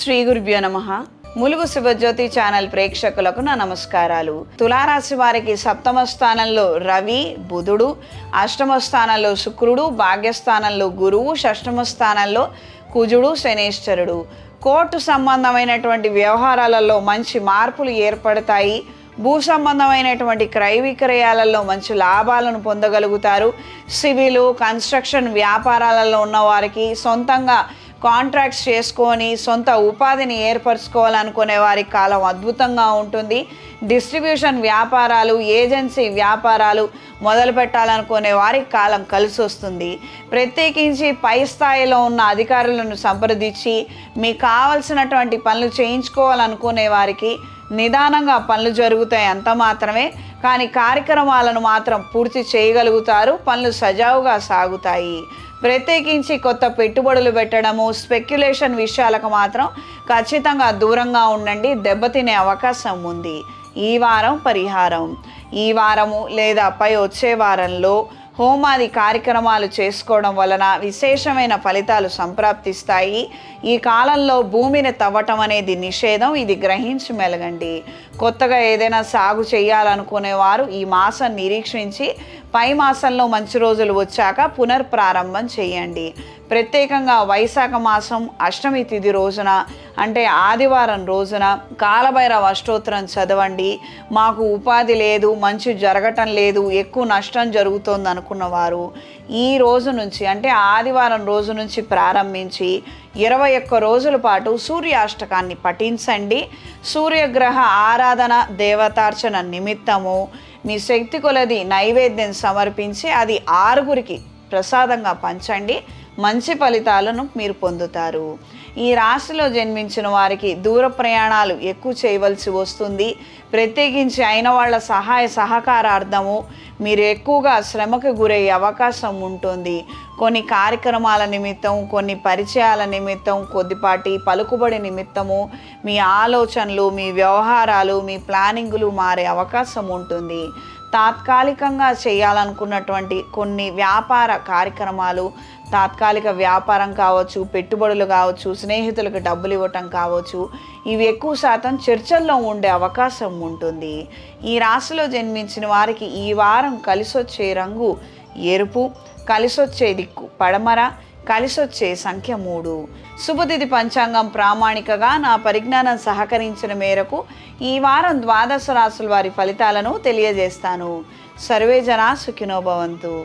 శ్రీ గురుభ్యో నమః. ములుగు శివజ్యోతి ఛానల్ ప్రేక్షకులకు నా నమస్కారాలు. తులారాశి వారికి సప్తమ స్థానంలో రవి, బుధుడు, అష్టమ స్థానంలో శుక్రుడు, భాగ్యస్థానంలో గురువు, షష్టమ స్థానంలో కుజుడు, శనేశ్వరుడు. కోర్టు సంబంధమైనటువంటి వ్యవహారాలలో మంచి మార్పులు ఏర్పడతాయి. భూ సంబంధమైనటువంటి క్రయ విక్రయాలలో మంచి లాభాలను పొందగలుగుతారు. సివిలు, కన్స్ట్రక్షన్ వ్యాపారాలలో ఉన్న వారికి సొంతంగా కాంట్రాక్ట్స్ చేసుకొని సొంత ఉపాధిని ఏర్పరచుకోవాలనుకునే వారి కాలం అద్భుతంగా ఉంటుంది. డిస్ట్రిబ్యూషన్ వ్యాపారాలు, ఏజెన్సీ వ్యాపారాలు మొదలు పెట్టాలనుకునే వారికి కాలం కలిసి వస్తుంది. ప్రత్యేకించి పై స్థాయిలో ఉన్న అధికారులను సంప్రదించి మీకు కావలసినటువంటి పనులు చేయించుకోవాలనుకునే వారికి నిదానంగా పనులు జరుగుతాయి అంత మాత్రమే, కానీ కార్యక్రమాలను మాత్రం పూర్తి చేయగలుగుతారు. పనులు సజావుగా సాగుతాయి. ప్రత్యేకించి కొత్త పెట్టుబడులు పెట్టడము, స్పెక్యులేషన్ విషయాలకు మాత్రం ఖచ్చితంగా దూరంగా ఉండండి, దెబ్బతినే అవకాశం ఉంది. ఈ వారం పరిహారం: ఈ వారము లేదా పై వచ్చే వారంలో హోమాది కార్యక్రమాలు చేసుకోవడం వలన విశేషమైన ఫలితాలు సంప్రాప్తిస్తాయి. ఈ కాలంలో భూమిని తవ్వటం అనేది నిషేధం, ఇది గ్రహించి మెలగండి. కొత్తగా ఏదైనా సాగు చేయాలనుకునేవారు ఈ మాసం నిరీక్షించి పై మాసంలో మంచి రోజులు వచ్చాక పునర్ప్రారంభం చేయండి. ప్రత్యేకంగా వైశాఖ మాసం అష్టమి తిథి రోజున అంటే ఆదివారం రోజున కాలభైరవ అష్టోత్తరం చదవండి. మాకు ఉపాధి లేదు, మంచి జరగటం లేదు, ఎక్కువ నష్టం జరుగుతోంది అనుకున్నవారు ఈ రోజు నుంచి అంటే ఆదివారం రోజు నుంచి ప్రారంభించి 21 రోజుల పాటు సూర్యాష్టకాన్ని పఠించండి. సూర్యగ్రహ ఆరాధన, దేవతార్చన నిమిత్తము మీ శక్తి కొలది నైవేద్యం సమర్పించి అది 6గురికి ప్రసాదంగా పంచండి. మంచి ఫలితాలను మీరు పొందుతారు. ఈ రాశిలో జన్మించిన వారికి దూర ప్రయాణాలు ఎక్కువ చేయవలసి వస్తుంది. ప్రత్యేకించి అయిన వాళ్ళ సహాయ సహకారార్థము మీరు ఎక్కువగా శ్రమకు గురయ్యే అవకాశం ఉంటుంది. కొన్ని కార్యక్రమాల నిమిత్తం, కొన్ని పరిచయాల నిమిత్తం, కొద్దిపాటి పలుకుబడి నిమిత్తము మీ ఆలోచనలు, మీ వ్యవహారాలు, మీ ప్లానింగులు మారే అవకాశం ఉంటుంది. తాత్కాలికంగా చేయాలనుకున్నటువంటి కొన్ని వ్యాపార కార్యక్రమాలు, తాత్కాలిక వ్యాపారం కావచ్చు, పెట్టుబడులు కావచ్చు, స్నేహితులకు డబ్బులు ఇవ్వటం కావచ్చు, ఇవి ఎక్కువ శాతం చర్చల్లో ఉండే అవకాశం ఉంటుంది. ఈ రాశిలో జన్మించిన వారికి ఈ వారం కలిసొచ్చే రంగు ఎరుపు, కలిసొచ్చే దిక్కు పడమర, కలిసొచ్చే సంఖ్య 3. శుభతిథి పంచాంగం ప్రామాణికగా నా పరిజ్ఞానం సహకరించిన మేరకు ఈ వారం 12 రాశుల వారి ఫలితాలను తెలియజేస్తాను. సర్వే జనా సుఖినో భవంతు.